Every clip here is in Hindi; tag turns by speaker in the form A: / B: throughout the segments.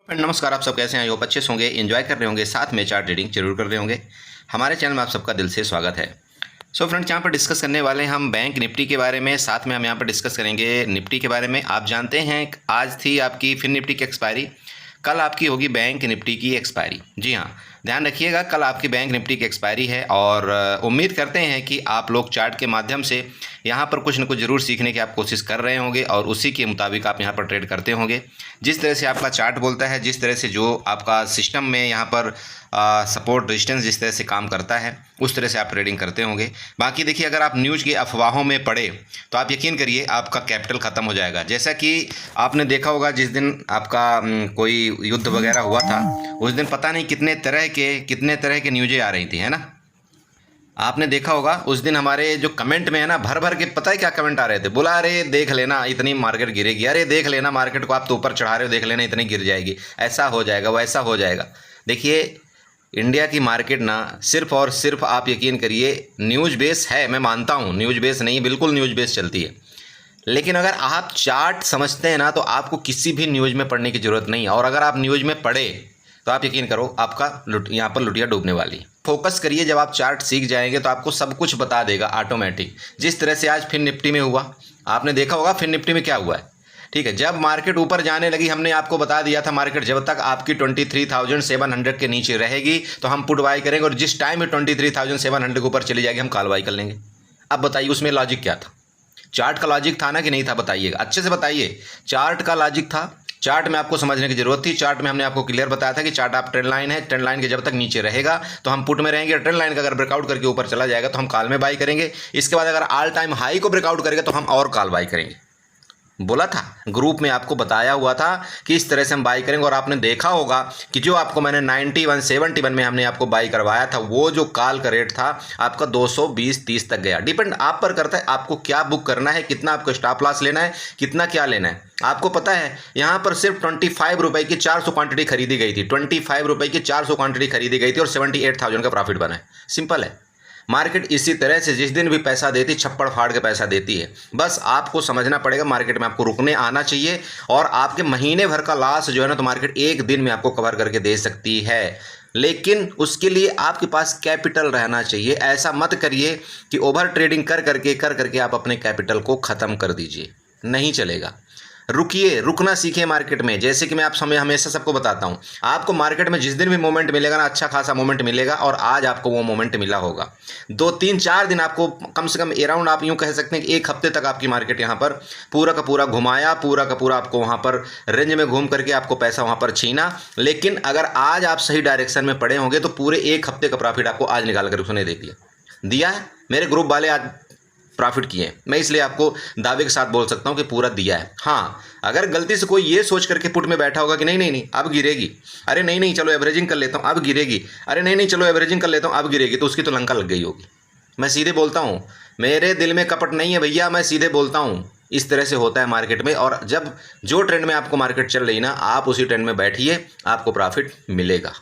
A: नमस्कार। आप सब कैसे हैं? आई होप अच्छे से होंगे, एंजॉय कर रहे होंगे, साथ में चार्ट रीडिंग जरूर कर रहे होंगे। हमारे चैनल में आप सबका दिल से स्वागत है। फ्रेंड्स, यहाँ पर डिस्कस करने वाले हैं हम बैंक निफ्टी के बारे में, साथ में हम यहाँ पर डिस्कस करेंगे निफ्टी के बारे में। आप जानते हैं आज थी आपकी फिन निफ्टी की एक्सपायरी, कल आपकी होगी बैंक निफ्टी की एक्सपायरी। जी हाँ, ध्यान रखिएगा, कल आपकी बैंक निफ्टी की एक्सपायरी है और उम्मीद करते हैं कि आप लोग चार्ट के माध्यम से यहाँ पर कुछ न कुछ ज़रूर सीखने की आप कोशिश कर रहे होंगे और उसी के मुताबिक आप यहाँ पर ट्रेड करते होंगे। जिस तरह से आपका चार्ट बोलता है, जिस तरह से जो आपका सिस्टम में यहाँ पर सपोर्ट रेजिस्टेंस जिस तरह से काम करता है, उस तरह से आप ट्रेडिंग करते होंगे। बाकी देखिए, अगर आप न्यूज़ की अफवाहों में पड़े तो आप यकीन करिए आपका कैपिटल ख़त्म हो जाएगा। जैसा कि आपने देखा होगा, जिस दिन आपका कोई युद्ध वगैरह हुआ था, उस दिन पता नहीं कितने तरह के न्यूज़ें आ रही थी, है ना। आपने देखा होगा उस दिन हमारे जो कमेंट में है ना, भर भर के पता है क्या कमेंट आ रहे थे, बोला अरे देख लेना इतनी मार्केट गिरेगी, अरे देख लेना मार्केट को आप तो ऊपर चढ़ा रहे हो, देख लेना इतनी गिर जाएगी, ऐसा हो जाएगा वैसा हो जाएगा। देखिए, इंडिया की मार्केट ना सिर्फ और सिर्फ आप यकीन करिए न्यूज़ बेस है। मैं मानता हूँ न्यूज़ बेस नहीं, बिल्कुल न्यूज़ बेस चलती है, लेकिन अगर आप चार्ट समझते हैं ना तो आपको किसी भी न्यूज़ में पढ़ने की ज़रूरत नहीं है। और अगर आप न्यूज़ में पढ़े तो आप यकीन करो आपका यहाँ पर लुटिया डूबने वाली। फोकस करिए, जब आप चार्ट सीख जाएंगे तो आपको सब कुछ बता देगा ऑटोमेटिक। जिस तरह से आज फिन निफ्टी में हुआ, आपने देखा होगा फिन निफ्टी में क्या हुआ है। ठीक है, जब मार्केट ऊपर जाने लगी, हमने आपको बता दिया था मार्केट जब तक आपकी 23,700 के नीचे रहेगी तो हम पुट बाई करेंगे, और जिस टाइम में 23,700 के ऊपर चली जाएगी हम कॉल बाई कर लेंगे। अब बताइए उसमें लॉजिक क्या था? चार्ट का लॉजिक था ना कि नहीं था? बताइएगा, अच्छे से बताइए। चार्ट का लॉजिक था, चार्ट में आपको समझने की जरूरत थी। चार्ट में हमने आपको क्लियर बताया था कि चार्ट आप ट्रेंड लाइन है, ट्रेंड लाइन के जब तक नीचे रहेगा तो हम पुट में रहेंगे, ट्रेंड लाइन का अगर ब्रेकआउट करके ऊपर चला जाएगा तो हम कॉल में बाई करेंगे। इसके बाद अगर ऑल टाइम हाई को ब्रेकआउट करेगा तो हम और कॉल बाई करेंगे। बोला था, ग्रुप में आपको बताया हुआ था कि इस तरह से हम बाई करेंगे। और आपने देखा होगा कि जो आपको मैंने 91-71 में हमने आपको बाई करवाया था, वो जो कॉल का रेट था आपका 220-30 तक गया। डिपेंड आप पर करता है आपको क्या बुक करना है, कितना आपको स्टॉप लॉस लेना है, कितना क्या लेना है। आपको पता है यहाँ पर सिर्फ 25 रुपये की 400 क्वांटिटी खरीदी गई थी, 25 रुपये की 400 क्वांटिटी खरीदी गई थी और 78,000 का प्रॉफिट बना है। सिंपल है। मार्केट इसी तरह से जिस दिन भी पैसा देती, छप्पड़ फाड़ के पैसा देती है। बस आपको समझना पड़ेगा, मार्केट में आपको रुकने आना चाहिए। और आपके महीने भर का लॉस जो है ना, तो मार्केट एक दिन में आपको कवर करके दे सकती है, लेकिन उसके लिए आपके पास कैपिटल रहना चाहिए। ऐसा मत करिए कि ओवर ट्रेडिंग कर करके आप अपने कैपिटल को ख़त्म कर दीजिए, नहीं चलेगा। रुकिए, रुकना सीखिए मार्केट में। जैसे कि मैं आप समय हमेशा सबको बताता हूं, आपको मार्केट में जिस दिन भी मोमेंट मिलेगा ना, अच्छा खासा मोमेंट मिलेगा, और आज आपको वो मोमेंट मिला होगा। 2-3-4 दिन आपको कम से कम अराउंड आप यूं कह सकते हैं कि एक हफ्ते तक आपकी मार्केट यहाँ पर पूरा का पूरा घुमाया, पूरा का पूरा आपको वहाँ पर रेंज में घूम करके आपको पैसा वहाँ पर छीना। लेकिन अगर आज आप सही डायरेक्शन में पड़े होंगे तो पूरे एक हफ्ते का प्रॉफिट आपको आज निकाल कर उसने दे दिया है। मेरे ग्रुप वाले आज प्रॉफिट किए, मैं इसलिए आपको दावे के साथ बोल सकता हूं कि पूरा दिया है। हाँ, अगर गलती से कोई ये सोच करके पुट में बैठा होगा कि नहीं नहीं नहीं अब गिरेगी, अरे नहीं नहीं चलो एवरेजिंग कर लेता हूं अब गिरेगी, अरे नहीं नहीं चलो एवरेजिंग कर लेता हूं अब गिरेगी, तो उसकी तो लंका लग गई होगी। मैं सीधे बोलता हूं, मेरे दिल में कपट नहीं है भैया, मैं सीधे बोलता हूं। इस तरह से होता है मार्केट में। और जब जो ट्रेंड में आपको मार्केट चल रही ना, आप उसी ट्रेंड में बैठिए, आपको प्रॉफिट मिलेगा।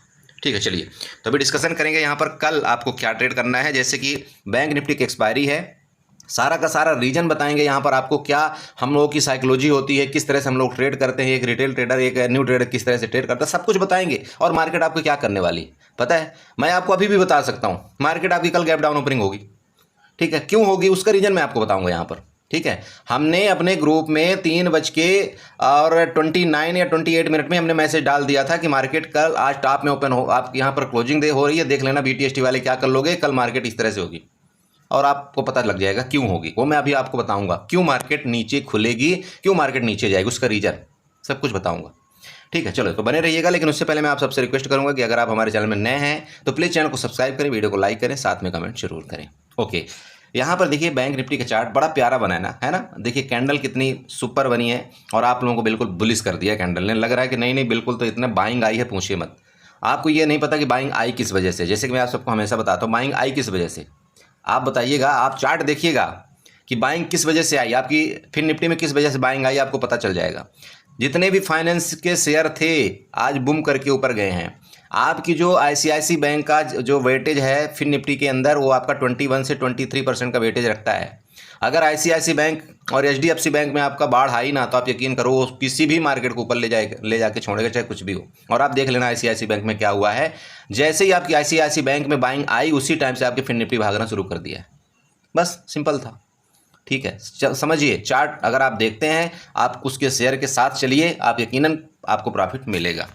A: ठीक है, चलिए तो अभी डिस्कशन करेंगे यहाँ पर कल आपको क्या ट्रेड करना है। जैसे कि बैंक निफ्टी की एक्सपायरी है, सारा का सारा रीजन बताएंगे यहाँ पर आपको, क्या हम लोगों की साइकोलॉजी होती है, किस तरह से हम लोग ट्रेड करते हैं, एक रिटेल ट्रेडर एक न्यू ट्रेडर किस तरह से ट्रेड करता है, सब कुछ बताएंगे। और मार्केट आपको क्या करने वाली पता है, मैं आपको अभी भी बता सकता हूँ, मार्केट आपकी कल गैप डाउन ओपनिंग होगी। ठीक है, क्यों होगी उसका रीजन मैं आपको बताऊंगा यहाँ पर। ठीक है, हमने अपने ग्रुप में 3:29 या 28 मिनट में हमने मैसेज डाल दिया था कि मार्केट कल आज टॉप में ओपन हो, आप यहाँ पर क्लोजिंग डे हो रही है, देख लेना BTST वाले क्या कर लोगे, कल मार्केट इस तरह से होगी। और आपको पता लग जाएगा क्यों होगी, वो मैं अभी आपको बताऊंगा। क्यों मार्केट नीचे खुलेगी, क्यों मार्केट नीचे जाएगी, उसका रीजन सब कुछ बताऊंगा। ठीक है, चलो तो बने रहिएगा। लेकिन उससे पहले मैं आप सबसे रिक्वेस्ट करूंगा कि अगर आप हमारे चैनल में नए हैं तो प्लीज़ चैनल को सब्सक्राइब करें, वीडियो को लाइक करें, साथ में कमेंट जरूर करें। ओके, यहाँ पर देखिए बैंक निफ्टी का चार्ट बड़ा प्यारा बना है ना। देखिए कैंडल कितनी सुपर बनी है, और आप लोगों को बिल्कुल बुलिश कर दिया कैंडल ने। लग रहा है कि नहीं नहीं बिल्कुल तो इतने बाइंग आई है, पूछिए मत। आपको ये नहीं पता कि बाइंग आई किस वजह से। जैसे कि मैं आप सबको हमेशा बताता हूँ, बाइंग आई किस वजह से, आप बताइएगा। आप चार्ट देखिएगा कि बाइंग किस वजह से आई, आपकी फिन निफ्टी में किस वजह से बाइंग आई, आपको पता चल जाएगा। जितने भी फाइनेंस के शेयर थे आज बूम करके ऊपर गए हैं। आपकी जो ICICI बैंक का जो वेटेज है फिन निफ्टी के अंदर, वो आपका 21 से 23% का वेटेज रखता है। अगर आईसीआईसी बैंक और एचडीएफसी बैंक में आपका बाढ़ आई ना, तो आप यकीन करो वो किसी भी मार्केट को ऊपर ले जाके छोड़ेगा, चाहे कुछ भी हो। और आप देख लेना आईसीआईसी बैंक में क्या हुआ है, जैसे ही आपकी आईसीआईसी बैंक में बाइंग आई उसी टाइम से आपके फिर निफ्टी भागना शुरू कर दिया है। बस सिंपल था, ठीक है। समझिए, चार्ट अगर आप देखते हैं, आप उसके शेयर के साथ चलिए, आप यकीनन आपको प्रॉफिट मिलेगा।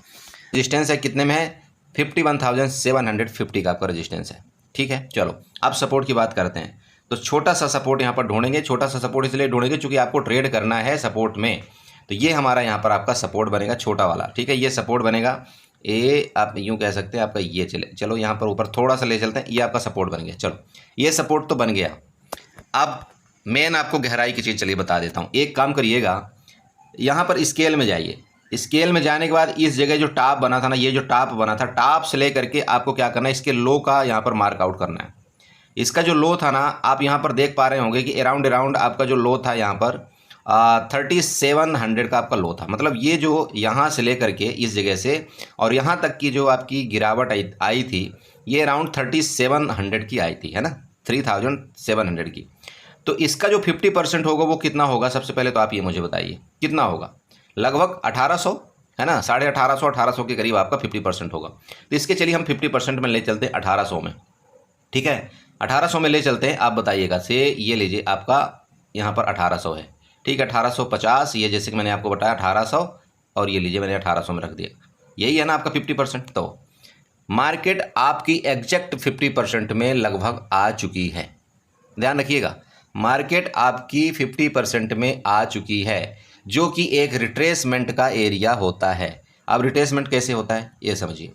A: रजिस्टेंस है कितने में है, 51,750 का आपका रजिस्टेंस है, ठीक है। चलो अब सपोर्ट की बात करते हैं। तो छोटा सा सपोर्ट यहाँ पर ढूंढेंगे। छोटा सा सपोर्ट इसलिए ढूंढेंगे क्योंकि आपको ट्रेड करना है सपोर्ट में। तो ये हमारा यहाँ पर आपका सपोर्ट बनेगा छोटा वाला, ठीक है। ये सपोर्ट बनेगा, ये आप यूँ कह सकते हैं आपका ये चलो यहाँ पर ऊपर थोड़ा सा ले चलते हैं, ये आपका सपोर्ट बन गया। चलो ये सपोर्ट तो बन गया। अब मेन आपको गहराई की चीज़ चलिए बता देता हूँ। एक काम करिएगा, यहाँ पर स्केल में जाइए। स्केल में जाने के बाद इस जगह जो टॉप बना था ना, ये जो टॉप बना था, टॉप से ले करके आपको क्या करना है, इसके लो का यहाँ पर मार्क आउट करना है। इसका जो लो था ना, आप यहाँ पर देख पा रहे होंगे कि अराउंड आपका जो लो था यहाँ पर 3700 का आपका लो था। मतलब ये जो यहाँ से लेकर के इस जगह से और यहाँ तक की जो आपकी गिरावट आई थी, ये अराउंड 3700 की आई थी, है ना, 3700 की। तो इसका जो 50% होगा वो कितना होगा, सबसे पहले तो आप ये मुझे बताइए कितना होगा। लगभग 1800, है ना, 1850 के करीब आपका 50% होगा। तो इसके चलिए हम 50% में ले चलते हैं 1800 में, ठीक है। 1800 में ले चलते हैं। आप बताइएगा से ये लीजिए, आपका यहाँ पर 1800 है, ठीक है। 1850, ये जैसे कि मैंने आपको बताया 1800, और ये लीजिए मैंने 1800 में रख दिया। यही है ना आपका 50%। तो मार्केट आपकी एग्जैक्ट 50% में लगभग आ चुकी है। ध्यान रखिएगा, मार्केट आपकी 50% में आ चुकी है, जो कि एक रिट्रेसमेंट का एरिया होता है। अब रिट्रेसमेंट कैसे होता है ये समझिए।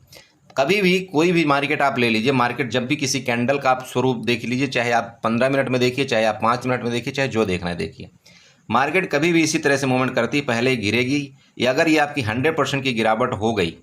A: कभी भी कोई भी मार्केट आप ले लीजिए, मार्केट जब भी किसी कैंडल का आप स्वरूप देख लीजिए, चाहे आप 15 मिनट में देखिए, चाहे आप 5 मिनट में देखिए, चाहे जो देखना है देखिए, मार्केट कभी भी इसी तरह से मूवमेंट करती है। पहले गिरेगी, या अगर ये आपकी 100% की गिरावट हो गई,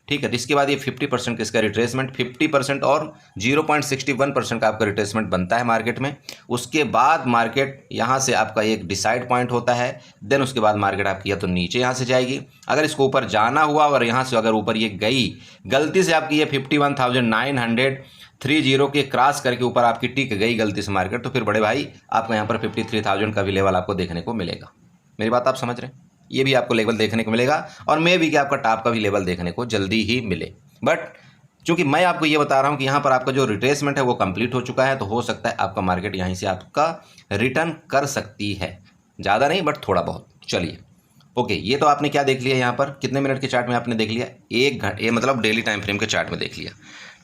A: ठीक है, तो इसके बाद ये 50% किसका रिट्रेसमेंट, 50% और 0.61% का आपका रिट्रेसमेंट बनता है मार्केट में। उसके बाद मार्केट यहाँ से आपका एक डिसाइड पॉइंट होता है। देन उसके बाद मार्केट आपकी या तो नीचे यहाँ से जाएगी, अगर इसको ऊपर जाना हुआ और यहाँ से अगर ऊपर ये गई, गलती से आपकी ये 51,930 के क्रॉस करके ऊपर आपकी टिक गई गलती से मार्केट, तो फिर बड़े भाई आपका यहाँ पर 53,000 का भी लेवल आपको देखने को मिलेगा। मेरी बात आप समझ रहे हैं, ये भी आपको लेवल देखने को मिलेगा, और मे भी कि आपका टॉप का भी लेवल देखने को जल्दी ही मिले। बट चूंकि मैं आपको ये बता रहा हूँ कि यहाँ पर आपका जो रिट्रेसमेंट है वो कंप्लीट हो चुका है, तो हो सकता है आपका मार्केट यहीं से आपका रिटर्न कर सकती है, ज़्यादा नहीं बट थोड़ा बहुत। चलिए ओके, ये तो आपने क्या देख लिया, यहाँ पर कितने मिनट के चार्ट में आपने देख लिया, 1 घंटे मतलब डेली टाइम फ्रेम के चार्ट में देख लिया,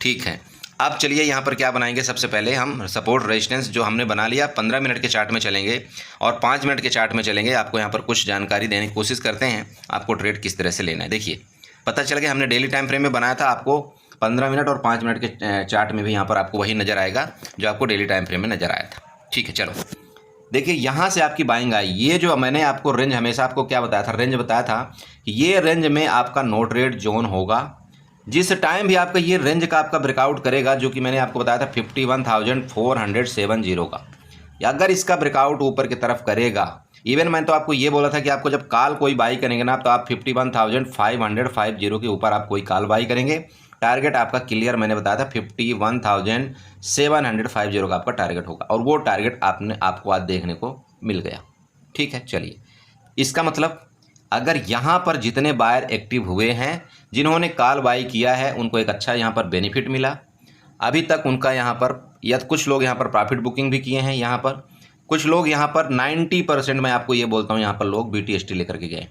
A: ठीक है। अब चलिए यहाँ पर क्या बनाएंगे, सबसे पहले हम सपोर्ट रेजिस्टेंस जो हमने बना लिया 15 मिनट के चार्ट में चलेंगे और 5 मिनट के चार्ट में चलेंगे। आपको यहाँ पर कुछ जानकारी देने की कोशिश करते हैं, आपको ट्रेड किस तरह से लेना है। देखिए पता चल गया, हमने डेली टाइम फ्रेम में बनाया था, आपको 15 मिनट और 5 मिनट के चार्ट में भी यहाँ पर आपको वही नज़र आएगा जो आपको डेली टाइम फ्रेम में नज़र आया था, ठीक है। चलो देखिए, यहाँ से आपकी बाइंग आई, ये जो मैंने आपको रेंज हमेशा आपको क्या बताया था, रेंज बताया था कि ये रेंज में आपका नो ट्रेड जोन होगा। जिस टाइम भी आपका ये रेंज का आपका ब्रेकआउट करेगा, जो कि मैंने आपको बताया था 51,470 का, अगर इसका ब्रेकआउट ऊपर की तरफ करेगा, इवन मैं तो आपको ये बोला था कि आपको जब कॉल कोई बाई करेंगे ना, तो आप 51,550 के ऊपर आप कोई कॉल बाई करेंगे। टारगेट आपका क्लियर मैंने बताया था 51,750 का आपका टारगेट होगा, और वो टारगेट आपको आज देखने को मिल गया, ठीक है। चलिए, इसका मतलब अगर यहाँ पर जितने बायर एक्टिव हुए हैं, जिन्होंने कॉल बाई किया है, उनको एक अच्छा यहाँ पर बेनिफिट मिला। अभी तक उनका यहाँ पर या कुछ लोग यहाँ पर प्रॉफिट बुकिंग भी किए हैं, यहाँ पर कुछ लोग यहाँ पर 90% मैं आपको ये बोलता हूँ यहाँ पर लोग BTST लेकर के गए।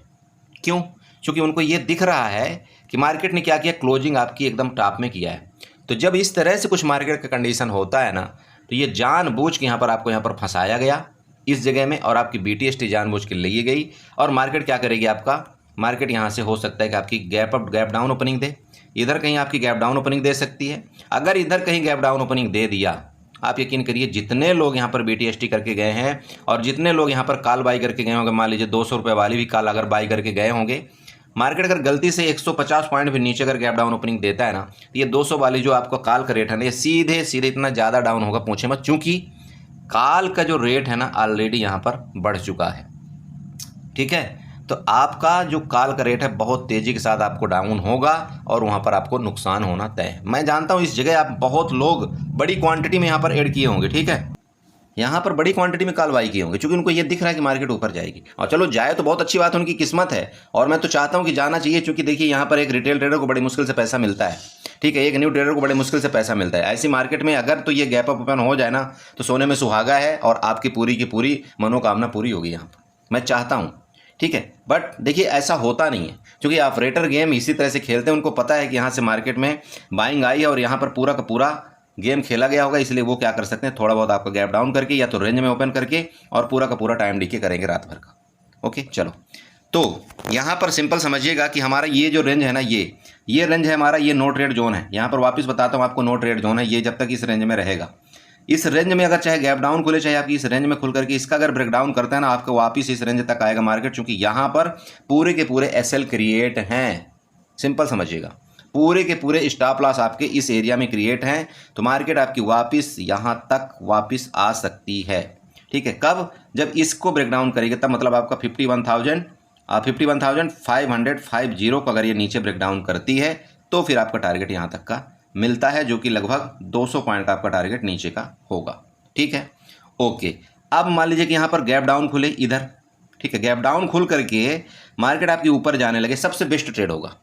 A: क्यों? क्योंकि उनको ये दिख रहा है कि मार्केट ने क्या किया, क्लोजिंग आपकी एकदम टॉप में किया है। तो जब इस तरह से कुछ मार्केट का कंडीशन होता है ना, तो ये जानबूझ के यहाँ पर आपको यहाँ पर फंसाया गया इस जगह में, और आपकी BTST जानबूझ के ली गई। और मार्केट क्या करेगी, आपका मार्केट यहाँ से हो सकता है कि आपकी gap up gap down opening दे, इधर कहीं आपकी गैप डाउन ओपनिंग दे सकती है। अगर इधर कहीं गैप डाउन ओपनिंग दे दिया, आप यकीन करिए जितने लोग यहाँ पर BTST करके गए हैं और जितने लोग यहाँ पर कॉल बाई करके गए होंगे, मान लीजिए 200 रुपये वाली भी कॉल अगर बाई करके गए होंगे, मार्केट अगर गलती से 150 पॉइंट भी नीचे अगर गैप डाउन ओपनिंग देता है ना, तो ये 200 वाली जो आपका कॉल का रेट है ना, ये सीधे सीधे इतना ज़्यादा डाउन होगा पूछे मत, क्योंकि कॉल का जो रेट है ना ऑलरेडी यहाँ पर बढ़ चुका है, ठीक है। तो आपका जो कॉल का रेट है बहुत तेज़ी के साथ आपको डाउन होगा और वहाँ पर आपको नुकसान होना तय है। मैं जानता हूँ इस जगह आप बहुत लोग बड़ी क्वांटिटी में यहाँ पर ऐड किए होंगे, ठीक है। यहाँ पर बड़ी क्वांटिटी में काल बाई किए होंगे, क्योंकि उनको ये दिख रहा है कि मार्केट ऊपर जाएगी। और चलो जाए तो बहुत अच्छी बात, उनकी किस्मत है, और मैं तो चाहता हूँ कि जाना चाहिए, क्योंकि देखिए यहाँ पर एक रिटेल ट्रेडर को बड़ी मुश्किल से पैसा मिलता है, ठीक है, एक न्यू ट्रेडर को बड़े मुश्किल से पैसा मिलता है। ऐसी मार्केट में अगर तो ये गैप अप ओपन हो जाए ना, तो सोने में सुहागा है, और आपकी पूरी की पूरी मनोकामना पूरी होगी यहाँ पर, मैं चाहता हूँ, ठीक है। बट देखिए ऐसा होता नहीं है, क्योंकि ऑपरेटर गेम इसी तरह से खेलते हैं, उनको पता है कि यहाँ से मार्केट में बाइंग आई है और यहाँ पर पूरा का पूरा गेम खेला गया होगा, इसलिए वो क्या कर सकते हैं, थोड़ा बहुत आपका गैप डाउन करके या तो रेंज में ओपन करके और पूरा का पूरा टाइम डीके करेंगे रात भर का। ओके चलो, तो यहाँ पर सिंपल समझिएगा कि हमारा ये जो रेंज है ना, ये रेंज है हमारा, ये नो ट्रेड जोन है। यहाँ पर वापस बताता हूँ आपको, नो ट्रेड जोन है ये, जब तक इस रेंज में रहेगा। इस रेंज में अगर चाहे गैप डाउन खुले, चाहे आपकी इस रेंज में खुल करके इसका अगर ब्रेकडाउन करते हैं ना, आपको वापस इस रेंज तक आएगा मार्केट, क्योंकि यहाँ पर पूरे के पूरे एसएल क्रिएट हैं। सिंपल समझिएगा, पूरे के पूरे स्टॉप लॉस आपके इस एरिया में क्रिएट हैं, तो मार्केट आपकी वापस यहाँ तक वापस आ सकती है, ठीक है। कब? जब इसको ब्रेकडाउन करेगी, तब मतलब आपका 51,550 को अगर ये नीचे ब्रेकडाउन करती है, तो फिर आपका टारगेट यहाँ तक का मिलता है, जो कि लगभग 200 पॉइंट का आपका टारगेट नीचे का होगा, ठीक है। ओके, अब मान लीजिए कि यहाँ पर गैप डाउन खुले इधर, ठीक है, गैप डाउन खुल करके मार्केट आपकी ऊपर जाने लगे, सबसे बेस्ट ट्रेड होगा।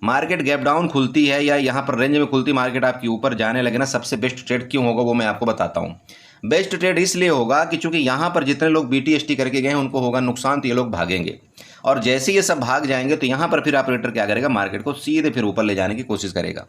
A: मार्केट गैप डाउन खुलती है या यहाँ पर रेंज में खुलती मार्केट आपकी ऊपर जाने लगे ना, सबसे बेस्ट ट्रेड क्यों होगा वो मैं आपको बताता हूँ। बेस्ट ट्रेड इसलिए होगा कि चूंकि यहाँ पर जितने लोग BTST करके गए हैं उनको होगा नुकसान, तो ये लोग भागेंगे, और जैसे ये सब भाग जाएंगे तो यहाँ पर फिर ऑपरेटर क्या करेगा, मार्केट को सीधे फिर ऊपर ले जाने की कोशिश करेगा।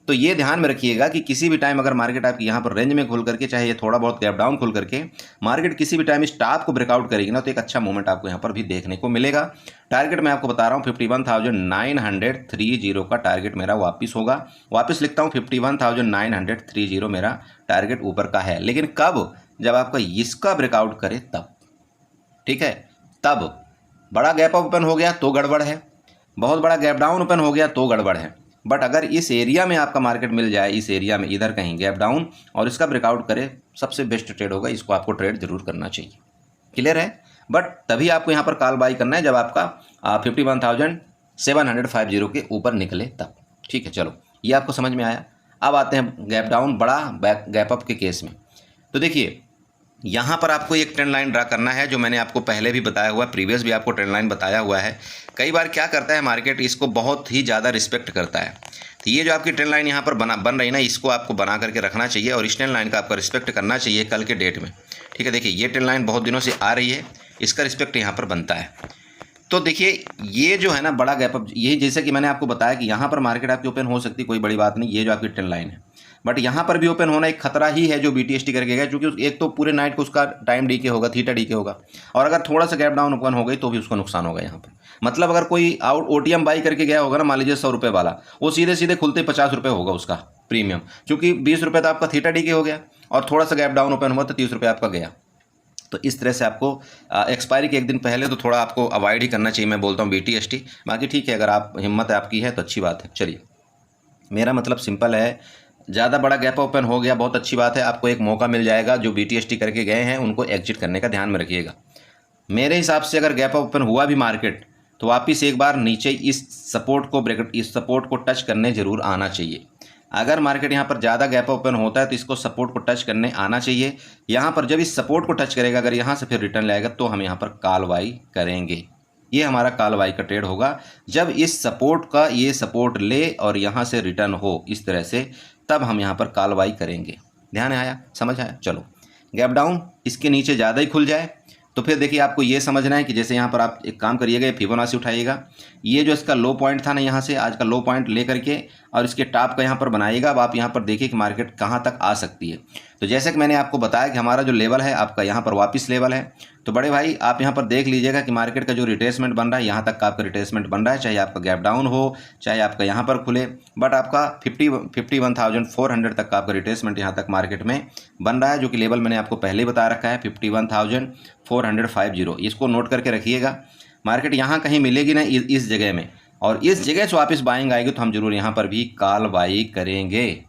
A: तो ये ध्यान में रखिएगा कि किसी भी टाइम अगर मार्केट आपकी यहाँ पर रेंज में खुल करके, चाहे ये थोड़ा बहुत गैप डाउन खुल करके मार्केट किसी भी टाइम इस टॉप को ब्रेकआउट करेगी ना, तो एक अच्छा मूवमेंट आपको यहाँ पर भी देखने को मिलेगा। टारगेट मैं आपको बता रहा हूँ 51,930 का टारगेट मेरा वापस होगा। वापस लिखता हूँ 51,930 मेरा टारगेट ऊपर का है, लेकिन कब? जब आपका इसका ब्रेकआउट करे तब, ठीक है। तब बड़ा गैप ओपन हो गया तो गड़बड़ है, बहुत बड़ा गैप डाउन ओपन हो गया तो गड़बड़ है। बट अगर इस एरिया में आपका मार्केट मिल जाए, इस एरिया में इधर कहीं गैप डाउन और इसका ब्रेकआउट करे, सबसे बेस्ट ट्रेड होगा, इसको आपको ट्रेड जरूर करना चाहिए। क्लियर है? बट तभी आपको यहाँ पर कॉल बाई करना है जब आपका 51,750 के ऊपर निकले तब, ठीक है। चलो ये आपको समझ में आया। अब आते हैं गैप डाउन बड़ा गैप अप के केस में। तो देखिए यहाँ पर आपको एक ट्रेंड लाइन ड्रा करना है, जो मैंने आपको पहले भी बताया हुआ है, प्रीवियस भी आपको ट्रेंड लाइन बताया हुआ है। कई बार क्या करता है मार्केट, इसको बहुत ही ज़्यादा रिस्पेक्ट करता है। तो ये जो आपकी ट्रेंड लाइन यहाँ पर बन रही ना, इसको आपको बना करके रखना चाहिए और इस ट्रेंड लाइन का आपका रिस्पेक्ट करना चाहिए कल के डेट में, ठीक है। देखिए ये ट्रेंड लाइन बहुत दिनों से आ रही है, इसका रिस्पेक्ट यहाँ पर बनता है। तो देखिए ये जो है ना बड़ा गैप अप, ये जैसे कि मैंने आपको बताया कि यहाँ पर मार्केट आपकी ओपन हो सकती है, कोई बड़ी बात नहीं, ये जो आपकी ट्रेंड लाइन है। बट यहाँ पर भी ओपन होना एक खतरा ही है जो BTST करके गया, क्योंकि एक तो पूरे नाइट को उसका टाइम डीके होगा, थीटा डीके होगा, और अगर थोड़ा सा गैप डाउन ओपन हो गई तो भी उसको नुकसान होगा यहाँ पर। मतलब अगर कोई OTM बाई करके गया होगा ना, मान लीजिए 100 रुपये वाला, वो सीधे सीधे खुलते 50 रुपये होगा उसका प्रीमियम, क्योंकि 20 रुपये तो आपका थीटा डीके हो गया और थोड़ा सा गैप डाउन ओपन हुआ तो 30 रुपये आपका गया। तो इस तरह से आपको एक्सपायरी के एक दिन पहले तो थोड़ा आपको अवॉइड ही करना चाहिए, मैं बोलता हूँ BTST। बाकी ठीक है, अगर आप हिम्मत आपकी है तो अच्छी बात है। चलिए मेरा मतलब सिंपल है, ज़्यादा बड़ा गैप ओपन हो गया बहुत अच्छी बात है, आपको एक मौका मिल जाएगा, जो BTST करके गए हैं उनको एग्जिट करने का ध्यान में रखिएगा। मेरे हिसाब से अगर गैप ओपन हुआ भी मार्केट, तो वापस एक बार नीचे इस सपोर्ट को टच करने ज़रूर आना चाहिए। अगर मार्केट यहाँ पर ज़्यादा गैप ओपन होता है तो इसको सपोर्ट को टच करने आना चाहिए। यहाँ पर जब इस सपोर्ट को टच करेगा, अगर यहाँ से फिर रिटर्न लाएगा, तो हम यहाँ पर कॉल बाई करेंगे। ये हमारा कॉल बाई का ट्रेड होगा। जब इस सपोर्ट का ये सपोर्ट ले और यहाँ से रिटर्न हो इस तरह से, तब हम यहाँ पर कॉल बाई करेंगे। ध्यान आया, समझ आया? चलो गैप डाउन इसके नीचे ज़्यादा ही खुल जाए तो फिर देखिए आपको ये समझना है कि जैसे यहाँ पर आप एक काम करिएगा, फिबोनाची उठाइएगा, ये जो इसका लो पॉइंट था ना, यहाँ से आज का लो पॉइंट ले करके और इसके टॉप का यहाँ पर बनाइएगा। अब आप यहाँ पर देखिए कि मार्केट कहाँ तक आ सकती है। तो जैसे कि मैंने आपको बताया कि हमारा जो लेवल है आपका यहाँ पर वापस लेवल है, तो बड़े भाई आप यहाँ पर देख लीजिएगा कि मार्केट का जो रिट्रेसमेंट बन रहा है, यहाँ तक का आपका रिट्रेसमेंट बन रहा है, चाहे आपका गैप डाउन हो, चाहे आपका यहाँ पर खुले, बट आपका 51,400 तक का आपका रिट्रेसमेंट यहाँ तक मार्केट में बन रहा है, जो कि लेवल मैंने आपको पहले ही बता रखा है 51,450। इसको नोट करके रखिएगा। मार्केट यहाँ कहीं मिलेगी ना इस जगह में, और इस जगह से वापस बाइंग आएगी तो हम जरूर यहाँ पर भी कॉल बाई करेंगे,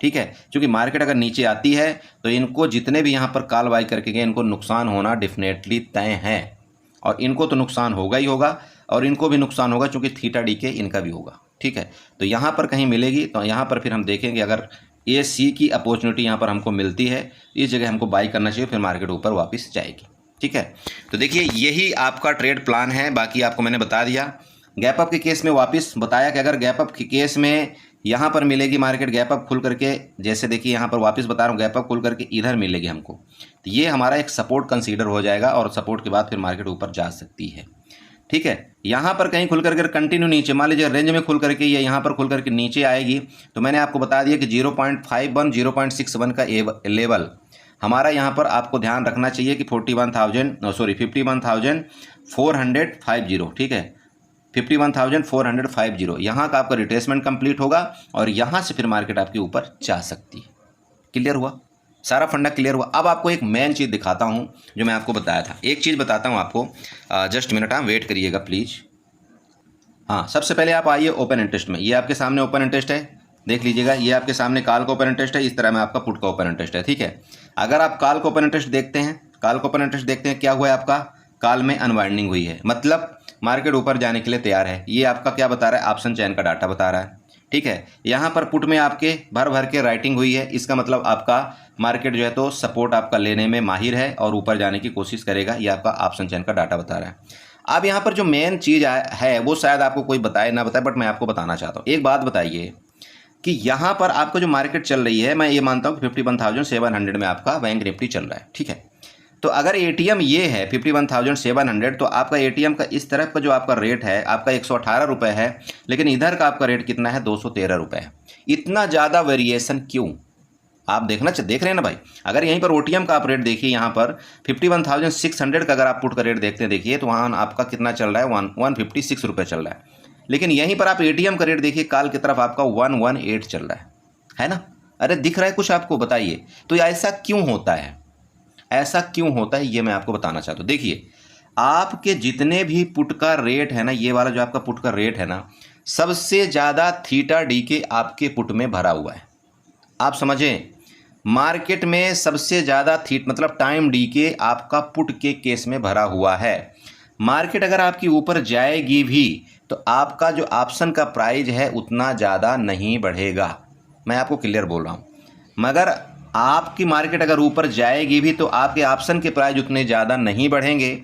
A: ठीक है। क्योंकि मार्केट अगर नीचे आती है तो इनको जितने भी यहाँ पर कॉल बाई करके गए, इनको नुकसान होना डेफिनेटली तय है, और इनको तो नुकसान होगा ही होगा, और इनको भी नुकसान होगा, क्योंकि थीटा डीके इनका भी होगा, ठीक है। तो यहाँ पर कहीं मिलेगी तो यहाँ पर फिर हम देखेंगे, अगर ये सी की अपॉर्चुनिटी यहाँ पर हमको मिलती है, इस जगह हमको बाई करना चाहिए, फिर मार्केट ऊपर वापस जाएगी। ठीक है, तो देखिए यही आपका ट्रेड प्लान है। बाकी आपको मैंने बता दिया। गैप अप के केस में वापस बताया कि अगर गैप अप के केस में यहाँ पर मिलेगी मार्केट गैप अप खुल करके, जैसे देखिए यहाँ पर वापस बता रहा हूँ गैप अप खुल करके इधर मिलेगी हमको, तो ये हमारा एक सपोर्ट कंसीडर हो जाएगा और सपोर्ट के बाद फिर मार्केट ऊपर जा सकती है। ठीक है, यहाँ पर कहीं खुल करके कंटिन्यू नीचे, मान लीजिए रेंज में खुल करके या यहाँ पर खुल करके नीचे आएगी, तो मैंने आपको बता दिया कि 0.51 0.61 का लेवल हमारा यहाँ पर आपको ध्यान रखना चाहिए कि 51,450। ठीक है, 51,450 यहाँ का आपका रिट्रेसमेंट कंप्लीट होगा और यहाँ से फिर मार्केट आपके ऊपर जा सकती है। क्लियर हुआ? सारा फंडा क्लियर हुआ। अब आपको एक मेन चीज़ दिखाता हूँ जो मैं आपको बताया था। एक चीज़ बताता हूँ आपको, जस्ट मिनट, हाँ वेट करिएगा प्लीज़। हाँ, सबसे पहले आप आइए ओपन इंटरेस्ट में। ये आपके सामने ओपन इंटरेस्ट है, देख लीजिएगा। ये आपके सामने कॉल का ओपन इंटरेस्ट है, इस तरह में आपका पुट का ओपन इंटरेस्ट है। ठीक है, अगर आप कॉल का ओपन इंटरेस्ट देखते हैं, कॉल का ओपन इंटरेस्ट देखते हैं, क्या हुआ है आपका, कॉल में अनवाइंडिंग हुई है, मतलब मार्केट ऊपर जाने के लिए तैयार है। ये आपका क्या बता रहा है, ऑप्शन चैन का डाटा बता रहा है। ठीक है, यहाँ पर पुट में आपके भर भर के राइटिंग हुई है, इसका मतलब आपका मार्केट जो है तो सपोर्ट आपका लेने में माहिर है और ऊपर जाने की कोशिश करेगा। ये आपका ऑप्शन चैन का डाटा बता रहा है। अब यहाँ पर जो मेन चीज़ है वो शायद आपको कोई बताए ना बताए, बट मैं आपको बताना चाहता हूँ। एक बात बताइए कि यहाँ पर आपको जो मार्केट चल रही है, मैं ये मानता हूँ कि 51,700 में आपका बैंक निफ्टी चल रहा है। ठीक है, तो अगर एटीएम ये है 51,700, तो आपका एटीएम का इस तरफ का जो आपका रेट है आपका 118 रुपये है, लेकिन इधर का आपका रेट कितना है, 213 रुपये है। इतना ज़्यादा वेरिएशन क्यों? आप देख रहे हैं ना भाई। अगर यहीं पर ओटीएम का आप रेट देखिए, यहाँ पर 51,600 का अगर आप पुट का रेट देखते हैं, देखिए तो वहाँ आपका कितना चल रहा है, 156 रुपये चल रहा है। लेकिन यहीं पर आप एटीएम का रेट देखिए, कल की तरफ आपका 118 चल रहा है ना। अरे दिख रहा है कुछ आपको, बताइए। तो ऐसा क्यों होता है, ऐसा क्यों होता है, ये मैं आपको बताना चाहता हूँ। देखिए, आपके जितने भी पुट का रेट है ना, ये वाला जो आपका पुट का रेट है ना, सबसे ज़्यादा थीटा डी के आपके पुट में भरा हुआ है। आप समझें, मार्केट में सबसे ज़्यादा मतलब टाइम डी के आपका पुट के केस में भरा हुआ है। मार्केट अगर आपकी ऊपर जाएगी भी तो आपका जो ऑप्शन का प्राइस है उतना ज़्यादा नहीं बढ़ेगा। मैं आपको क्लियर बोल रहा हूँ। मगर आपकी मार्केट अगर ऊपर जाएगी भी तो आपके ऑप्शन के प्राइस उतने ज़्यादा नहीं बढ़ेंगे।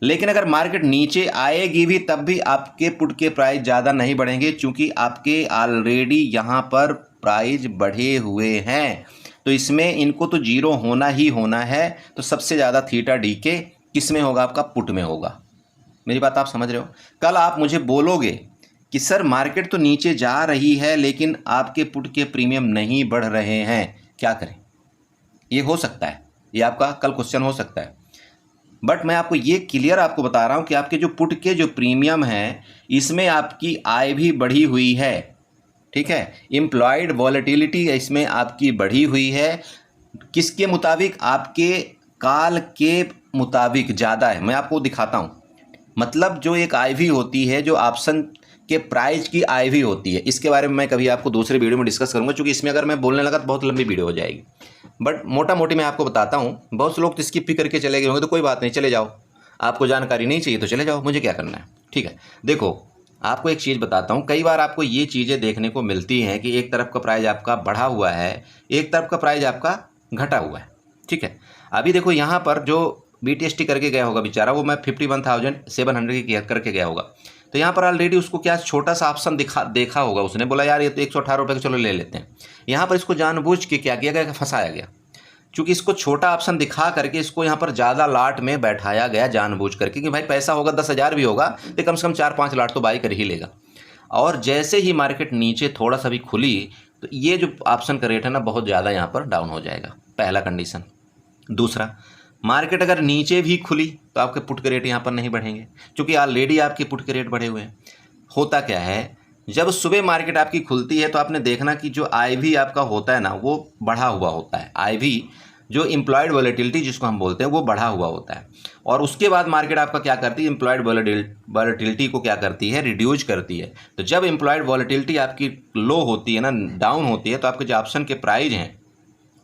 A: लेकिन अगर मार्केट नीचे आएगी भी तब भी आपके पुट के प्राइस ज़्यादा नहीं बढ़ेंगे, क्योंकि आपके ऑलरेडी यहाँ पर प्राइस बढ़े हुए हैं। तो इसमें इनको तो जीरो होना ही होना है। तो सबसे ज़्यादा थीटा डी के किस में होगा, आपका पुट में होगा। मेरी बात आप समझ रहे हो? कल आप मुझे बोलोगे कि सर मार्केट तो नीचे जा रही है लेकिन आपके पुट के प्रीमियम नहीं बढ़ रहे हैं, क्या करें? ये हो सकता है, ये आपका कल क्वेश्चन हो सकता है। बट मैं आपको ये क्लियर आपको बता रहा हूँ कि आपके जो पुट के जो प्रीमियम हैं इसमें आपकी आय भी बढ़ी हुई है। ठीक है, एम्प्लॉयड वॉलेटिलिटी इसमें आपकी बढ़ी हुई है। किसके मुताबिक? आपके काल के मुताबिक ज़्यादा है। मैं आपको दिखाता हूँ। मतलब जो एक आईवी होती है, जो ऑप्शन के प्राइस की आईवी होती है, इसके बारे में मैं कभी आपको दूसरे वीडियो में डिस्कस करूंगा, क्योंकि इसमें अगर मैं बोलने लगा तो बहुत लंबी वीडियो हो जाएगी। बट मोटा मोटी मैं आपको बताता हूँ। बहुत से लोग तो स्किप भी करके चले गए होंगे, तो कोई बात नहीं, चले जाओ। आपको जानकारी नहीं चाहिए तो चले जाओ, मुझे क्या करना है। ठीक है, देखो आपको एक चीज़ बताता हूँ। कई बार आपको ये चीज़ें देखने को मिलती हैं कि एक तरफ का प्राइस आपका बढ़ा हुआ है, एक तरफ का प्राइस आपका घटा हुआ है। ठीक है, अभी देखो यहाँ पर जो BTST करके गया होगा बेचारा, वो मैं 51,700 की करके गया होगा। तो यहाँ पर ऑलरेडी उसको क्या छोटा सा ऑप्शन देखा होगा, उसने बोला यार ये तो 118 रुपये का, चलो ले लेते हैं। यहाँ पर इसको जानबूझ के क्या किया गया, फंसाया गया। क्योंकि इसको छोटा ऑप्शन दिखा करके इसको यहाँ पर ज़्यादा लाट में बैठाया गया जानबूझ करके, कि भाई पैसा होगा 10,000 भी होगा तो कम से कम 4-5 लाट तो बाई कर ही लेगा। और जैसे ही मार्केट नीचे थोड़ा सा भी खुली तो ये जो ऑप्शन का रेट है ना बहुत ज़्यादा यहाँ पर डाउन हो जाएगा, पहला कंडीशन। दूसरा, मार्केट अगर नीचे भी खुली तो आपके पुट के रेट यहाँ पर नहीं बढ़ेंगे, क्योंकि ऑलरेडी आपके पुट के रेट बढ़े हुए हैं। होता क्या है, जब सुबह मार्केट आपकी खुलती है तो आपने देखना कि जो आईवी आपका होता है ना वो बढ़ा हुआ होता है। आईवी जो एम्प्लॉयड वॉलेटिलिटी जिसको हम बोलते हैं वो बढ़ा हुआ होता है। और उसके बाद मार्केट आपका क्या करती है, एम्प्लॉयड वॉलेटिलिटी को क्या करती है, रिड्यूज करती है। तो जब एम्प्लॉयड वॉलेटिलिटी आपकी लो होती है ना, डाउन होती है, तो आपके जो ऑप्शन के प्राइस हैं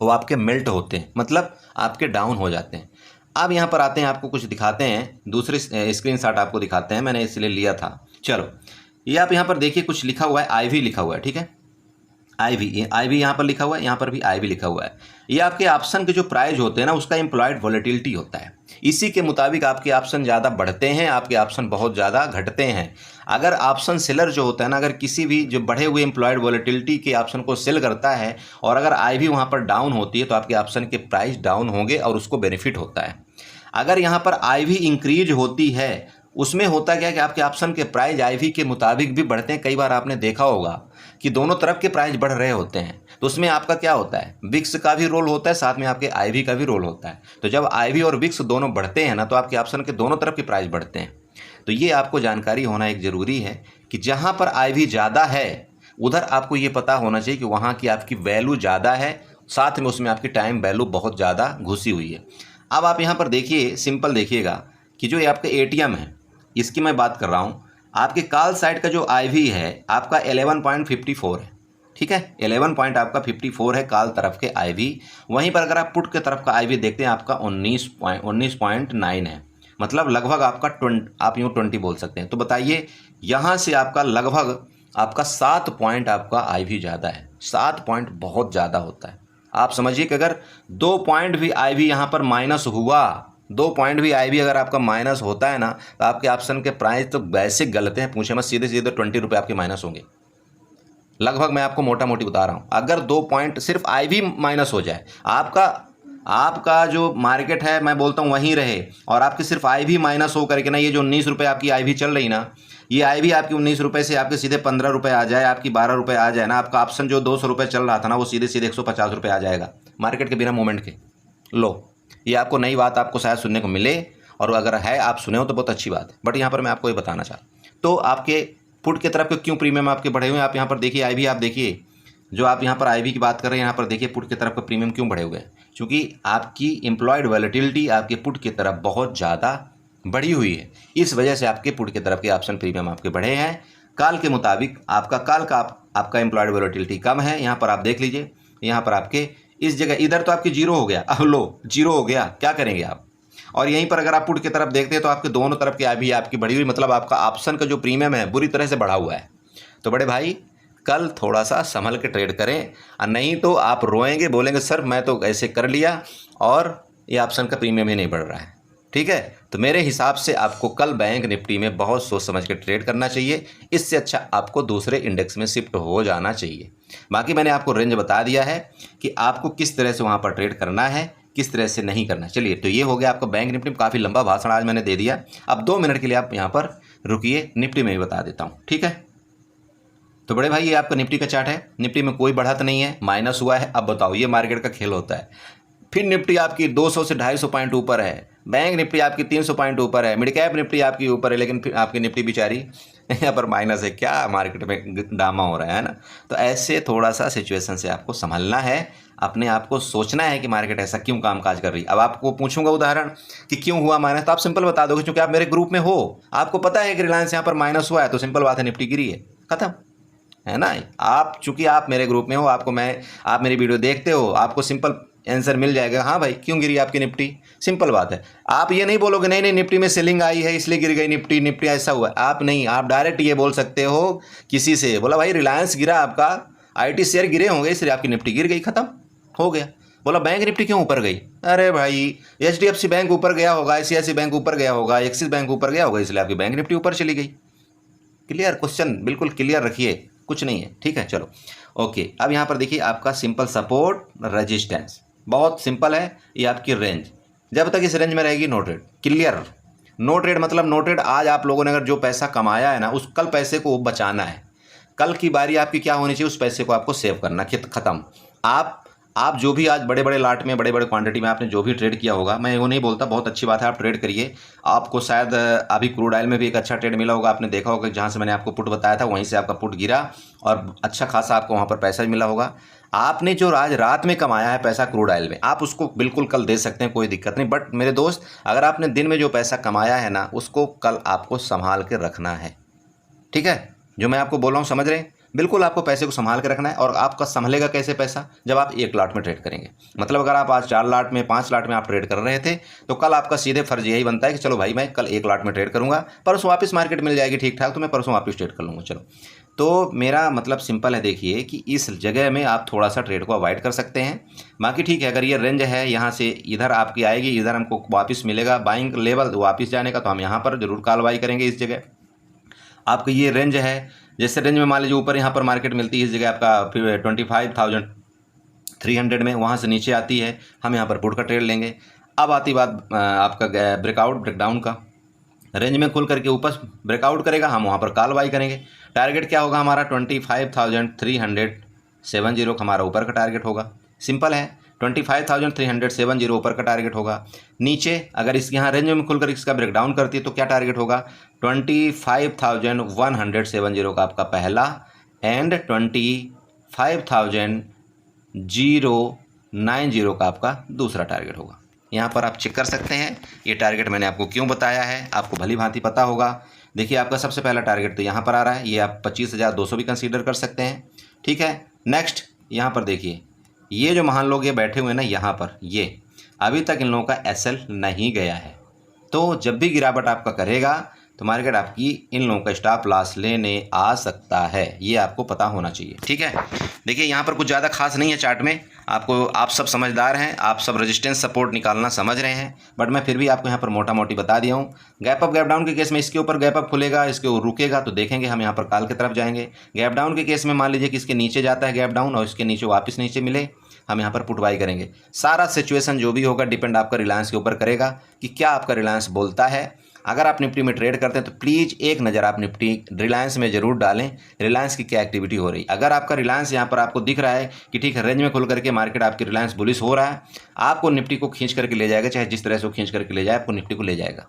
A: वो आपके मेल्ट होते हैं, मतलब आपके डाउन हो जाते हैं। अब यहाँ पर आते हैं, आपको कुछ दिखाते हैं, दूसरे स्क्रीनशॉट आपको दिखाते हैं, मैंने इसलिए लिया था। चलो, ये आप यहाँ पर देखिए कुछ लिखा हुआ है, आईवी लिखा हुआ है। ठीक है, आई वी यहाँ पर लिखा हुआ है, यहाँ पर भी आई वी लिखा हुआ है। ये आपके ऑप्शन के जो प्राइस होते हैं ना, उसका इम्प्लॉयड वॉलेटिलिटी होता है। इसी के मुताबिक आपके ऑप्शन ज़्यादा बढ़ते हैं, आपके ऑप्शन बहुत ज़्यादा घटते हैं। अगर ऑप्शन सेलर जो होता है ना, अगर किसी भी जो बढ़े हुए इम्प्लॉयड वॉलेटिलिटी के ऑप्शन को सेल करता है और अगर आई वी वहाँ पर डाउन होती है तो आपके ऑप्शन के प्राइस डाउन होंगे और उसको बेनिफिट होता है। अगर यहाँ पर आई वी इंक्रीज होती है, उसमें होता क्या है कि आपके ऑप्शन के प्राइस आईवी के मुताबिक भी बढ़ते हैं। कई बार आपने देखा होगा कि दोनों तरफ के प्राइस बढ़ रहे होते हैं, तो उसमें आपका क्या होता है, विक्स का भी रोल होता है, साथ में आपके आईवी का भी रोल होता है। तो जब आईवी और विक्स दोनों बढ़ते हैं ना, तो आपके ऑप्शन के दोनों तरफ के प्राइस बढ़ते हैं। तो ये आपको जानकारी होना एक ज़रूरी है कि जहाँ पर आईवी ज़्यादा है उधर आपको ये पता होना चाहिए कि वहाँ की आपकी वैल्यू ज़्यादा है, साथ में उसमें आपकी टाइम वैल्यू बहुत ज़्यादा घुसी हुई है। अब आप यहाँ पर देखिए, सिंपल देखिएगा कि जो ये आपका एटीएम है, इसकी मैं बात कर रहा हूँ। आपके कॉल साइड का जो आईवी है आपका 11.54 है, ठीक है, 11 पॉइंट आपका 54 है कॉल तरफ के आईवी। वहीं पर अगर आप पुट के तरफ का आईवी देखते हैं आपका 19.9 है, मतलब लगभग आपका 20, आप यूँ 20 बोल सकते हैं। तो बताइए यहाँ से आपका लगभग आपका 7 पॉइंट आपका आईवी ज़्यादा है। 7 पॉइंट बहुत ज़्यादा होता है। आप समझिए कि अगर 2 पॉइंट भी आईवी यहाँ पर माइनस हुआ, 2 पॉइंट भी आईवी अगर आपका माइनस होता है ना, तो आपके ऑप्शन के प्राइस तो वैसे गलते हैं, पूछे मत, सीधे सीधे 20 रुपये आपके माइनस होंगे लगभग। मैं आपको मोटा मोटी बता रहा हूँ, अगर 2 पॉइंट सिर्फ आईवी माइनस हो जाए, आपका जो मार्केट है मैं बोलता हूँ वहीं रहे और आपकी सिर्फ आईवी माइनस हो करके ना, ये जो 19 रुपये आपकी आईवी चल रही ना, ये आईवी आपकी 19 रुपये से आपके सीधे 15 रुपये आ जाए, आपकी 12 रुपये आ जाए ना, आपका ऑप्शन जो 200 रुपये चल रहा था ना, वो सीधे सीधे 150 रुपये आ जाएगा मार्केट के बिना मूवमेंट के। लो, ये आपको नई बात आपको शायद सुनने को मिले, और अगर है आप सुने हो तो बहुत अच्छी बात है, बट यहाँ पर मैं आपको ये बताना चाहता। तो आपके पुट की तरफ के क्यों प्रीमियम आपके बढ़े हुए हैं, आप यहाँ पर देखिए आईवी, आप देखिए जो आप यहाँ पर आईवी की बात कर रहे हैं, यहाँ पर देखिए पुट की तरफ का प्रीमियम क्यों बढ़े हुए हैं, क्योंकि आपकी एम्प्लॉयड वॉलेटिलिटी आपके पुट की तरफ बहुत ज़्यादा बढ़ी हुई है। इस वजह से आपके पुट की तरफ के ऑप्शन प्रीमियम आपके बढ़े हैं। कॉल के मुताबिक आपका कॉल का आपका एम्प्लॉयड वॉलेटिलिटी कम है। यहाँ पर आप देख लीजिए, यहाँ पर आपके इस जगह इधर तो आपकी जीरो हो गया, अब लो जीरो हो गया, क्या करेंगे आप। और यहीं पर अगर आप पुट की तरफ देखते हैं तो आपके दोनों तरफ की आईवी आपकी बढ़ी हुई, मतलब आपका ऑप्शन का जो प्रीमियम है बुरी तरह से बढ़ा हुआ है। तो बड़े भाई कल थोड़ा सा संभल के ट्रेड करें, और नहीं तो आप रोएंगे, बोलेंगे सर मैं तो ऐसे कर लिया और ये ऑप्शन का प्रीमियम ही नहीं बढ़ रहा है। ठीक है, तो मेरे हिसाब से आपको कल बैंक निफ्टी में बहुत सोच समझ के ट्रेड करना चाहिए। इससे अच्छा आपको दूसरे इंडेक्स में शिफ्ट हो जाना चाहिए। बाकी मैंने आपको रेंज बता दिया है कि आपको किस तरह से वहाँ पर ट्रेड करना है, किस तरह से नहीं करना। चलिए, तो ये हो गया आपका बैंक निफ्टी में। काफ़ी लंबा भाषण आज मैंने दे दिया। अब 2 मिनट के लिए आप यहाँ पर रुकिए, निफ्टी में भी बता देता हूँ, ठीक है। तो बड़े भाई ये आपका निफ्टी का चार्ट है। निफ्टी में कोई बढ़त नहीं है, माइनस हुआ है। अब बताओ, ये मार्केट का खेल होता है। फिर निफ्टी आपकी 200 से 250 पॉइंट ऊपर है, बैंक निफ्टी आपकी 300 पॉइंट ऊपर है, मिड कैप निफ्टी आपकी ऊपर है, लेकिन फिर आपकी निफ्टी बेचारी यहाँ पर माइनस है। क्या मार्केट में ड्रामा हो रहा है ना। तो ऐसे थोड़ा सा सिचुएशन से आपको संभलना है, अपने आप को सोचना है कि मार्केट ऐसा क्यों कामकाज कर रही है। अब आपको पूछूंगा उदाहरण कि क्यों हुआ माइनस, तो आप सिंपल बता दोगे, क्योंकि आप मेरे ग्रुप में हो, आपको पता है कि रिलायंस यहाँ पर माइनस हुआ है, तो सिंपल बात है निफ्टी गिरी है, खत्म है ना। आप चूंकि आप मेरे ग्रुप में हो, आप मेरी वीडियो देखते हो, आपको सिंपल आंसर मिल जाएगा, हाँ भाई क्यों गिरी आपकी निफ्टी, सिंपल बात है। आप ये नहीं बोलोगे नहीं नहीं निफ्टी में सेलिंग आई है इसलिए गिर गई निफ्टी ऐसा हुआ, आप नहीं, आप डायरेक्ट ये बोल सकते हो किसी से, बोला भाई रिलायंस गिरा, आपका आईटी शेयर गिरे होंगे इसलिए आपकी निफ्टी गिर गई, खत्म हो गया। बोला बैंक निफ्टी क्यों ऊपर गई, अरे भाई HDFC बैंक ऊपर गया होगा, ICICI बैंक ऊपर गया होगा, एक्सिस बैंक ऊपर गया होगा, इसलिए आपकी बैंक निफ्टी ऊपर चली गई। क्लियर, क्वेश्चन बिल्कुल क्लियर रखिए, कुछ नहीं है, ठीक है। चलो ओके, अब यहाँ पर देखिए आपका सिंपल सपोर्ट रेजिस्टेंस बहुत सिंपल है। ये आपकी रेंज, जब तक इस रेंज में रहेगी no trade. Clear, no trade मतलब नो ट्रेड। आज आप लोगों ने अगर जो पैसा कमाया है ना, उस कल पैसे को बचाना है। कल की बारी आपकी क्या होनी चाहिए, उस पैसे को आपको सेव करना, खत्म। आप जो भी आज बड़े बड़े लाट में, बड़े बड़े क्वांटिटी में आपने जो भी ट्रेड किया होगा, मैं वो नहीं बोलता, बहुत अच्छी बात है, आप ट्रेड करिए। आपको शायद अभी क्रूड ऑयल में भी एक अच्छा ट्रेड मिला होगा, आपने देखा होगा जहाँ से मैंने आपको पुट बताया था वहीं से आपका पुट गिरा और अच्छा खासा आपको वहाँ पर पैसा भी मिला होगा। आपने जो आज रात में कमाया है पैसा क्रूड ऑयल में, आप उसको बिल्कुल कल दे सकते हैं, कोई दिक्कत नहीं। बट मेरे दोस्त, अगर आपने दिन में जो पैसा कमाया है ना, उसको कल आपको संभाल के रखना है, ठीक है। जो मैं आपको बोल रहा हूँ समझ रहे हैं, बिल्कुल आपको पैसे को संभाल के रखना है। और आपका संभलेगा कैसे पैसा, जब आप 1 लाट में ट्रेड करेंगे। मतलब अगर आप आज 4 लाट में, 5 लाट में आप ट्रेड कर रहे थे, तो कल आपका सीधे फर्ज यही बनता है कि चलो भाई मैं कल 1 लाट में ट्रेड करूंगा, परसों वापस मार्केट मिल जाएगी ठीक ठाक, तो मैं परसों वापस ट्रेड कर लूँगा। चलो, तो मेरा मतलब सिंपल है, देखिए कि इस जगह में आप थोड़ा सा ट्रेड को अवॉइड कर सकते हैं। बाकी ठीक है, अगर ये रेंज है यहाँ से इधर आपकी आएगी, इधर हमको वापस मिलेगा बाइंग लेवल वापस जाने का, तो हम यहाँ पर जरूर कॉल बाई करेंगे। इस जगह आपका ये रेंज है, जैसे रेंज में मान लीजिए ऊपर यहाँ पर मार्केट मिलती है, इस जगह आपका 25,300 में, वहाँ से नीचे आती है, हम यहाँ पर पुट का ट्रेड लेंगे। अब आती बात आपका ब्रेकडाउन का, रेंज में खुल करके ऊपर ब्रेकआउट करेगा, हम वहाँ पर कॉल बाई करेंगे। टारगेट क्या होगा हमारा 25,370 हमारा ऊपर का टारगेट होगा। सिंपल है, 25,370 ऊपर का टारगेट होगा। नीचे अगर इस यहाँ रेंज में खुलकर इसका ब्रेकडाउन करती है तो क्या टारगेट होगा 25,170 का आपका पहला एंड 25,090 का आपका दूसरा टारगेट होगा। यहाँ पर आप चेक कर सकते हैं, ये टारगेट मैंने आपको क्यों बताया है, आपको भली भांति पता होगा। देखिए आपका सबसे पहला टारगेट तो यहाँ पर आ रहा है, ये आप 25,200 भी कंसीडर कर सकते हैं। ठीक है, नेक्स्ट यहाँ पर देखिए, ये जो महान लोग ये बैठे हुए हैं ना यहाँ पर, ये अभी तक इन लोगों का एसएल नहीं गया है। तो जब भी गिरावट आपका करेगा तो मार्केट आपकी इन लोगों का स्टॉप लॉस लेने आ सकता है, ये आपको पता होना चाहिए। ठीक है, देखिए यहाँ पर कुछ ज़्यादा खास नहीं है चार्ट में, आप सब समझदार हैं, आप सब रेजिस्टेंस सपोर्ट निकालना समझ रहे हैं, बट मैं फिर भी आपको यहाँ पर मोटा मोटी बता दिया हूँ। गैप अप गैप डाउन के केस में इसके ऊपर गैप अप खुलेगा, इसके ऊपर रुकेगा तो देखेंगे हम यहाँ पर कॉल की तरफ जाएंगे। गैप डाउन के केस में मान लीजिए कि इसके नीचे जाता है गैप डाउन और इसके नीचे वापस नीचे मिले, हम यहाँ पर पुट बाई करेंगे। सारा सिचुएशन जो भी होगा डिपेंड आपका रिलायंस के ऊपर करेगा कि क्या आपका रिलायंस बोलता है। अगर आप निफ्टी में ट्रेड करते हैं तो प्लीज़ एक नज़र आप निफ्टी रिलायंस में ज़रूर डालें, रिलायंस की क्या एक्टिविटी हो रही। अगर आपका रिलायंस यहाँ पर आपको दिख रहा है कि ठीक है रेंज में खुल करके मार्केट आपकी रिलायंस बुलिश हो रहा है, आपको निफ्टी को खींच करके ले जाएगा, चाहे जिस तरह से वो खींच करके ले जाए आपको निफ्टी को ले जाएगा।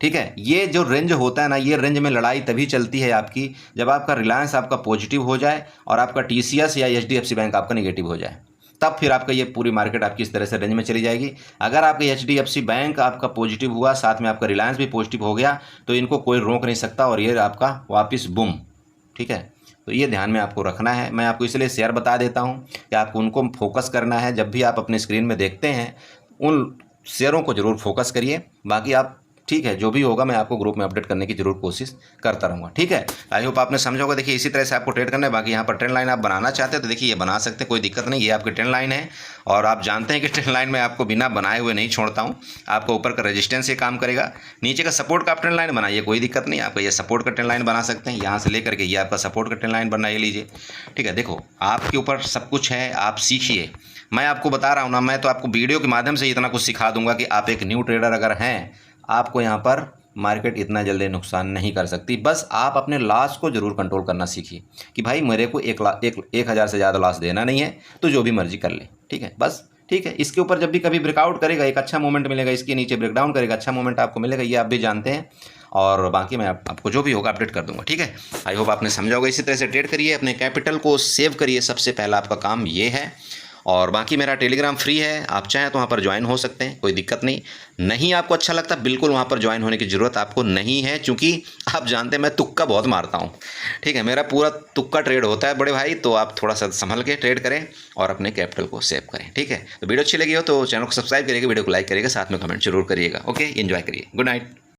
A: ठीक है, ये जो रेंज होता है ना, ये रेंज में लड़ाई तभी चलती है आपकी जब आपका रिलायंस आपका पॉजिटिव हो जाए और आपका टीसीएस या एचडीएफसी बैंक आपका नेगेटिव हो जाए, तब फिर आपका ये पूरी मार्केट आपकी इस तरह से रेंज में चली जाएगी। अगर आपका एचडीएफसी बैंक आपका पॉजिटिव हुआ, साथ में आपका रिलायंस भी पॉजिटिव हो गया, तो इनको कोई रोक नहीं सकता और ये आपका वापस बूम। ठीक है, तो ये ध्यान में आपको रखना है। मैं आपको इसलिए शेयर बता देता हूँ कि आपको उनको फोकस करना है। जब भी आप अपने स्क्रीन में देखते हैं उन शेयरों को ज़रूर फोकस करिए। बाकी आप ठीक है, जो भी होगा मैं आपको ग्रुप में अपडेट करने की जरूर कोशिश करता रहूँगा। ठीक है, आई होप आपने समझा होगा। देखिए इसी तरह से आपको ट्रेड करना है। बाकी यहाँ पर ट्रेंड लाइन आप बनाना चाहते हैं तो देखिए ये बना सकते हैं, कोई दिक्कत नहीं। ये आपकी ट्रेंड लाइन है और आप जानते हैं कि ट्रेंड लाइन में आपको बिना बनाए हुए नहीं छोड़ता हूँ। आपको ऊपर का रेजिस्टेंस से काम करेगा, नीचे का सपोर्ट का आप ट्रेंड लाइन बनाइए, कोई दिक्कत नहीं। आपका ये सपोर्ट का ट्रेंड लाइन बना सकते हैं, यहाँ से लेकर के ये आपका सपोर्ट का ट्रेंड लाइन बनाइए लीजिए। ठीक है, देखो आपके ऊपर सब कुछ है, आप सीखिए। मैं आपको बता रहा हूँ ना, मैं तो आपको वीडियो के माध्यम से इतना कुछ सिखा दूंगा कि आप एक न्यू ट्रेडर अगर हैं, आपको यहाँ पर मार्केट इतना जल्दी नुकसान नहीं कर सकती। बस आप अपने लॉस को ज़रूर कंट्रोल करना सीखिए कि भाई मेरे को 1,000 से ज़्यादा लॉस देना नहीं है, तो जो भी मर्जी कर ले। ठीक है, बस ठीक है। इसके ऊपर जब भी कभी ब्रेकआउट करेगा एक अच्छा मोमेंट मिलेगा, इसके नीचे ब्रेकडाउन करेगा अच्छा मोमेंट आपको मिलेगा, ये आप भी जानते हैं। और बाकी मैं आपको जो भी होगा अपडेट कर दूंगा। ठीक है, आई होप आपने समझा होगा। इसी तरह से ट्रेड करिए, अपने कैपिटल को सेव करिए, सबसे पहला आपका काम ये है। और बाकी मेरा टेलीग्राम फ्री है, आप चाहें तो वहाँ पर ज्वाइन हो सकते हैं, कोई दिक्कत नहीं आपको अच्छा लगता बिल्कुल वहाँ पर ज्वाइन होने की ज़रूरत आपको नहीं है, क्योंकि आप जानते हैं मैं तुक्का बहुत मारता हूँ। ठीक है, मेरा पूरा तुक्का ट्रेड होता है बड़े भाई, तो आप थोड़ा सा संभल के ट्रेड करें और अपने कैपिटल को सेव करें। ठीक है, तो वीडियो अच्छी लगी हो तो चैनल को सब्सक्राइब करिएगा, वीडियो को लाइक करिएगा, साथ में कमेंट जरूर करिएगा। ओके, एंजॉय करिए, गुड नाइट।